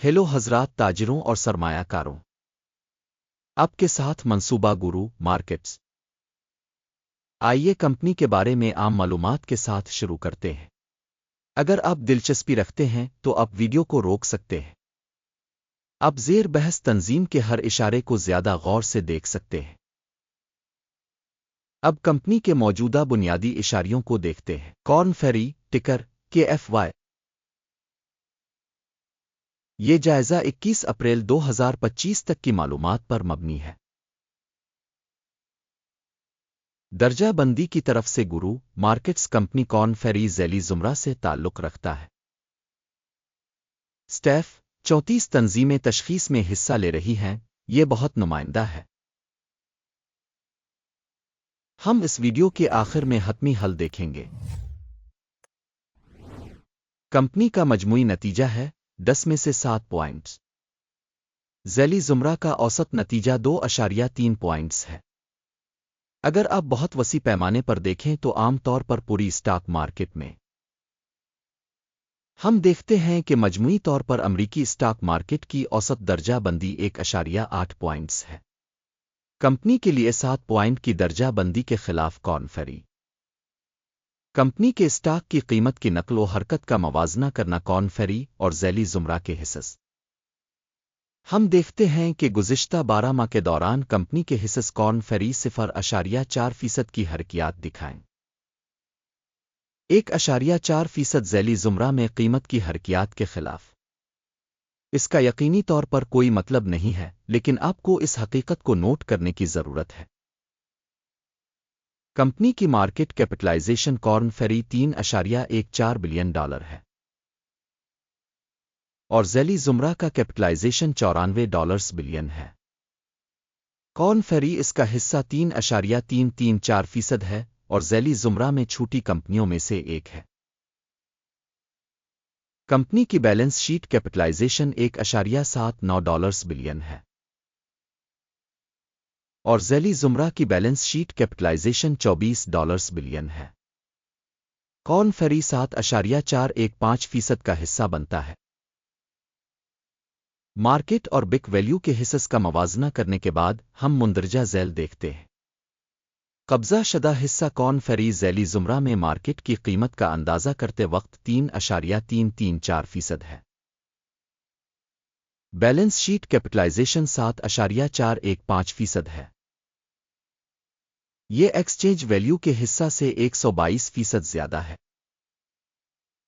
Hello हजरात ताजिरों और सरमाया कारों, आपके साथ मंसूबा गुरु मार्केट्स। आइए कंपनी के बारे में आम मालूमात के साथ शुरू करते हैं। अगर आप दिलचस्पी रखते हैं तो आप वीडियो को रोक सकते हैं। आप ज़ेर बहस तंजीम के हर इशारे को ज़्यादा गौर से देख सकते हैं। अब कंपनी के मौजूदा बुनियादी इशारियों को देखते हैं। कॉर्न फेरी टिकर KFY। ये जायज़ा 21 अप्रैल 2025 तक की मालूमात पर मबनी है। दर्जा बंदी की तरफ से गुरु मार्केट्स कंपनी कॉर्न फेरी ज़ैली ज़ुमरा से ताल्लुक़ रखता है। स्टैफ 34 तंजीमें तशख़ीस में हिस्सा ले रही हैं, ये बहुत नुमाइंदा है। हम इस वीडियो के आखिर में हतमी हल देखेंगे। कंपनी का मजमूई नतीजा है 10 में से 7 पॉइंट्स। ज़ैली ज़ुमरा का औसत नतीजा 2.3 पॉइंट्स है। अगर आप बहुत वसी पैमाने पर देखें तो आम तौर पर पूरी स्टॉक मार्केट में हम देखते हैं कि मजमूई तौर पर अमरीकी स्टॉक मार्केट की औसत दर्जा बंदी 1.8 पॉइंट्स है। कंपनी के लिए 7 पॉइंट की दर्जा बंदी के खिलाफ कॉर्न फेरी कंपनी के स्टॉक की कीमत की नकलो हरकत का मवाजना करना कॉर्न फेरी और ज़ैली ज़ुमरा के हिस्स। हम देखते हैं कि गुज़िश्ता 12 माह के दौरान कंपनी के हिस्स कॉर्न फेरी 0.4% की हरकियात दिखाएं। 1.4% ज़ैली ज़ुमरा में कीमत की हरकियात के खिलाफ। इसका यकीनी तौर पर कोई मतलब नहीं है, लेकिन आपको इस हकीकत को नोट करने की ज़रूरत है। कंपनी की मार्केट कैपिटलाइजेशन कॉर्न फेरी $3.14 बिलियन है और ज़ैली ज़ुमरा का कैपिटलाइजेशन $94 बिलियन है। कॉर्न फेरी इसका हिस्सा 3.334% है और ज़ैली ज़ुमरा में छोटी कंपनियों में से एक है। कंपनी की बैलेंस शीट कैपिटलाइजेशन $1.79 बिलियन है और ज़ैली ज़ुमरा की बैलेंस शीट कैपिटलाइजेशन $24 बिलियन है। कॉर्न फेरी 7.415% का हिस्सा बनता है। मार्केट और बिक वैल्यू के हिस्स का मवाजना करने के बाद हम मुंदरजा झैल देखते हैं। कब्ज़ा शदा हिस्सा कॉर्न फेरी ज़ैली ज़ुमरा में मार्केट की कीमत का अंदाज़ा करते वक्त 3.334% है। बैलेंस शीट कैपिटलाइजेशन 7.415% है। ये एक्सचेंज वैल्यू के हिस्सा से 122% ज़्यादा है।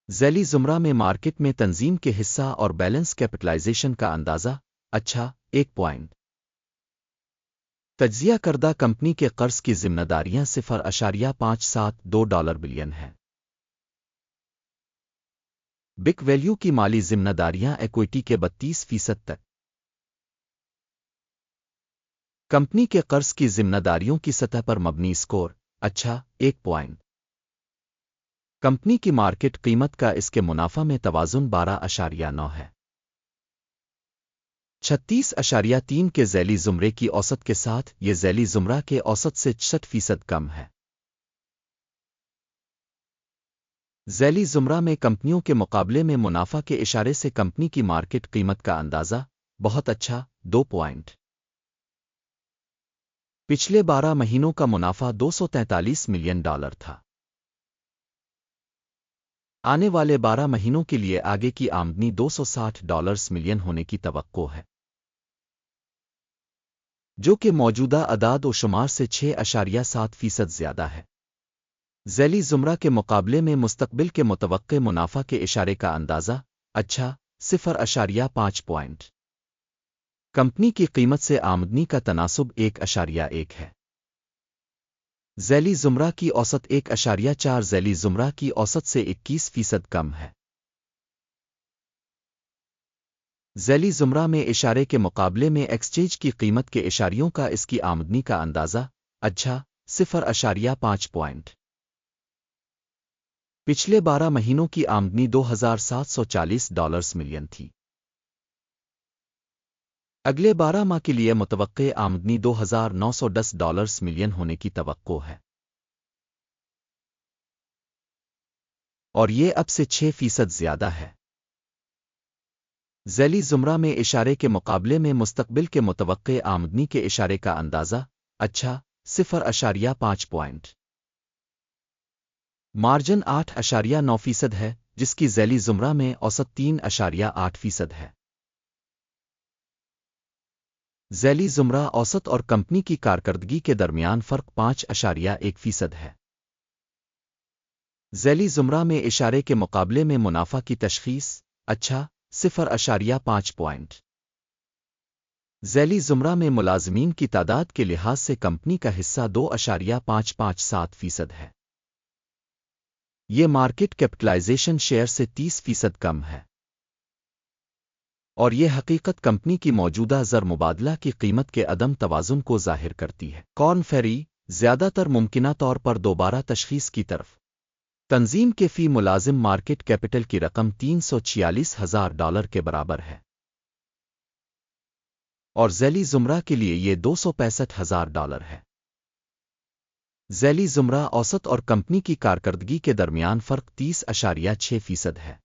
ज़ैली ज़ुमरा में मार्केट में तंजीम के हिस्सा और बैलेंस कैपिटलाइजेशन का अंदाज़ा 1 पॉइंट। तज्जिया करदा कंपनी के कर्ज की जिम्मेदारियां $0.572 बिलियन हैं। बिक वैल्यू की माली जिम्मेदारियां इक्विटी के 32% तक। कंपनी के कर्ज की जिम्मेदारियों की सतह पर मबनी स्कोर 1 पॉइंट। कंपनी की मार्केट कीमत का इसके मुनाफा में तवाज़ुन 12.9 है। 36.3 के ज़ैली ज़ुमरे की औसत के साथ ये ज़ैली ज़ुमरा के औसत से 66% कम है। ज़ैली ज़ुमरा में कंपनियों के मुकाबले में मुनाफा के इशारे से कंपनी की मार्केट कीमत का अंदाज़ा बहुत अच्छा 2 पॉइंट। पिछले 12 महीनों का मुनाफा $243 मिलियन था। आने वाले 12 महीनों के लिए आगे की आमदनी $260 मिलियन होने की तवक्को है, जो कि मौजूदा अदाद व शुमार से 6.7% ज़्यादा है। ज़ैली ज़ुमरा के मुकाबले में मुस्तकबिल के मुतवक्के मुनाफा के इशारे का अंदाज़ा 0.5 पॉइंट। कंपनी की कीमत से आमदनी का तनासुब 1.1 है। ज़ैली ज़ुमरा की औसत 1.4 ज़ैली ज़ुमरा की औसत से 21% कम है। ज़ैली ज़ुमरा में इशारे के मुकाबले में एक्सचेंज की कीमत के इशारियों का इसकी आमदनी का अंदाज़ा 0.5 पॉइंट। पिछले 12 महीनों की आमदनी $2,740 मिलियन थी। अगले 12 माह के लिए मुतवक्के आमदनी $2,910 मिलियन होने की तवक्को है और ये अब से 6% ज़्यादा है। ذیلی زمرہ میں اشارے کے مقابلے میں مستقبل کے متوقع آمدنی کے اشارے کا اندازہ اچھا 0.5 پوائنٹ مارجن 8.9% ہے جس کی ذیلی زمرہ میں اوسط 3.8% ہے۔ ذیلی زمرہ اوسط اور کمپنی کی کارکردگی کے درمیان فرق 5.1% ہے۔ ذیلی زمرہ میں اشارے کے مقابلے میں منافع کی تشخیص اچھا 0.5 پوائنٹ۔ ذیلی زمرہ میں ملازمین کی تعداد کے لحاظ سے کمپنی کا حصہ 2.557% ہے۔ یہ مارکیٹ کیپٹلائزیشن شیئر سے 30% کم ہے، اور یہ حقیقت کمپنی کی موجودہ زر مبادلہ کی قیمت کے عدم توازن کو ظاہر کرتی ہے۔ کارن فیری زیادہ تر ممکنہ طور پر دوبارہ تشخیص کی طرف تنظیم کے فی ملازم مارکیٹ کیپٹل کی رقم $346,000 کے برابر ہے، اور ذیلی زمرہ کے لیے یہ $265,000 ہے۔ ذیلی زمرہ اوسط اور کمپنی کی کارکردگی کے درمیان فرق 30.6% ہے۔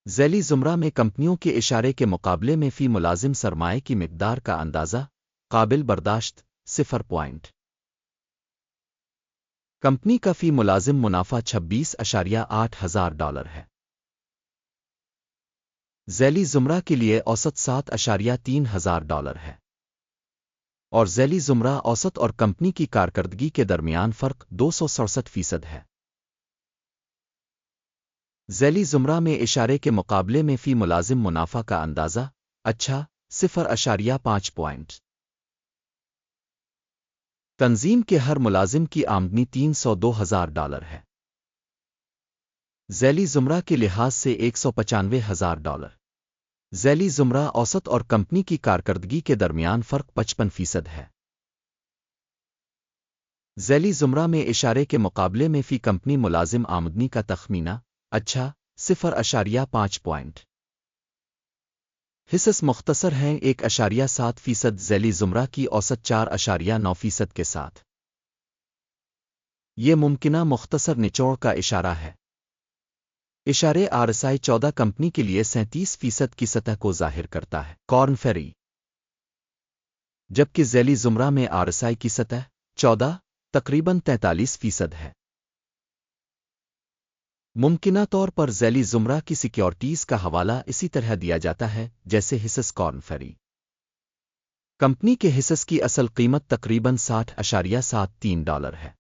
ذیلی زمرہ میں کمپنیوں کے اشارے کے مقابلے میں فی ملازم سرمائے کی مقدار کا اندازہ قابل برداشت 0 پوائنٹ۔ کمپنی کا فی ملازم منافع $26.8 ہے۔ ذیلی زمرہ کے لیے اوسط $7.3 ہے، اور ذیلی زمرہ اوسط اور کمپنی کی کارکردگی کے درمیان فرق 267% ہے۔ ذیلی زمرہ میں اشارے کے مقابلے میں فی ملازم منافع کا اندازہ اچھا 0.5 پوائنٹ۔ تنظیم کے ہر ملازم کی آمدنی $302,000 ہے، ذیلی زمرہ کے لحاظ سے $195,000۔ ذیلی زمرہ اوسط اور کمپنی کی کارکردگی کے درمیان فرق 55% ہے۔ ذیلی زمرہ میں اشارے کے مقابلے میں فی کمپنی ملازم آمدنی کا تخمینہ اچھا 0.5 پوائنٹ۔ حصص مختصر ہیں 1.7% ذیلی زمرہ کی اوسط 4.9% کے ساتھ۔ یہ ممکنہ مختصر نچوڑ کا اشارہ ہے۔ اشارے RSI 14 کمپنی کے لیے 37% کی سطح کو ظاہر کرتا ہے۔ کارن فیری جبکہ ذیلی زمرہ میں RSI کی سطح 14 تقریباً 43% ہے۔ ممکنہ طور پر ذیلی زمرہ کی سیکیورٹیز کا حوالہ اسی طرح دیا جاتا ہے جیسے حصص کارن فیری۔ کمپنی کے حصص کی اصل قیمت تقریباً $60.73 ہے۔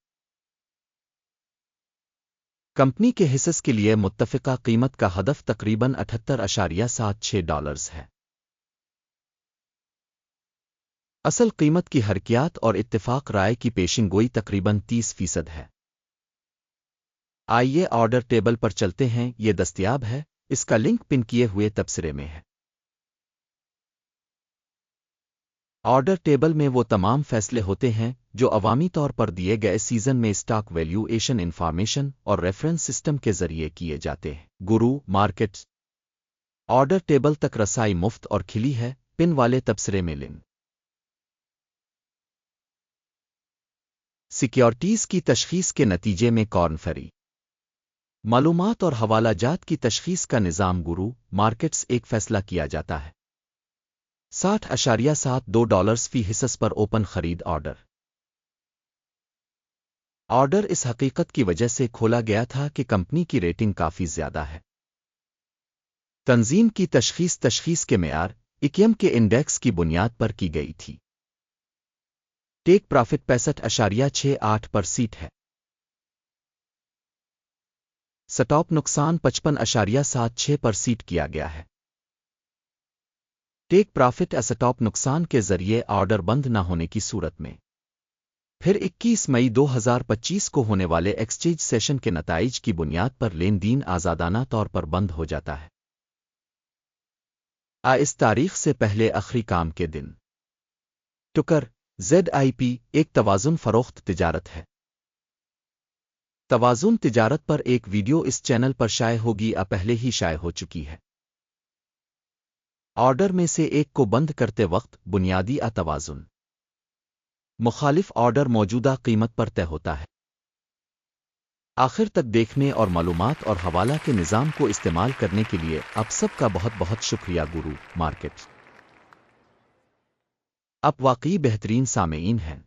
کمپنی کے حصص کے لیے متفقہ قیمت کا ہدف تقریباً $78.76 ہے۔ اصل قیمت کی حرکیات اور اتفاق رائے کی پیشن گوئی تقریباً 30% ہے۔ آئیے آرڈر ٹیبل پر چلتے ہیں، یہ دستیاب ہے، اس کا لنک پن کیے ہوئے تبصرے میں ہے۔ آرڈر ٹیبل میں وہ تمام فیصلے ہوتے ہیں جو عوامی طور پر دیے گئے سیزن میں اسٹاک ویلیویشن انفارمیشن اور ریفرنس سسٹم کے ذریعے کیے جاتے ہیں۔ گرو مارکیٹس آرڈر ٹیبل تک رسائی مفت اور کھلی ہے، پن والے تبصرے میں لنک۔ سیکیورٹیز کی تشخیص کے نتیجے میں کارن فیری معلومات اور حوالہ جات کی تشخیص کا نظام گرو مارکیٹس ایک فیصلہ کیا جاتا ہے۔ $60.72 فی حصص پر اوپن خرید آرڈر۔ آرڈر اس حقیقت کی وجہ سے کھولا گیا تھا کہ کمپنی کی ریٹنگ کافی زیادہ ہے۔ تنظیم کی تشخیص کے معیار اکیم کے انڈیکس کی بنیاد پر کی گئی تھی۔ ٹیک پرافٹ 65.68% ہے۔ سٹاپ نقصان 55.76% کیا گیا ہے۔ ٹیک پرافٹ اسٹاپ نقصان کے ذریعے آرڈر بند نہ ہونے کی صورت میں پھر 21 مئی 2025 کو ہونے والے ایکسچینج سیشن کے نتائج کی بنیاد پر لین دین آزادانہ طور پر بند ہو جاتا ہے۔ اس تاریخ سے پہلے آخری کام کے دن ٹکر ZIP ایک توازن فروخت تجارت ہے۔ توازن تجارت پر ایک ویڈیو اس چینل پر شائع ہوگی پہلے ہی شائع ہو چکی ہے۔ آرڈر میں سے ایک کو بند کرتے وقت بنیادی توازن مخالف آرڈر موجودہ قیمت پر طے ہوتا ہے۔ آخر تک دیکھنے اور معلومات اور حوالہ کے نظام کو استعمال کرنے کے لیے آپ سب کا بہت بہت شکریہ گرو مارکیٹ آپ واقعی بہترین سامعین ہیں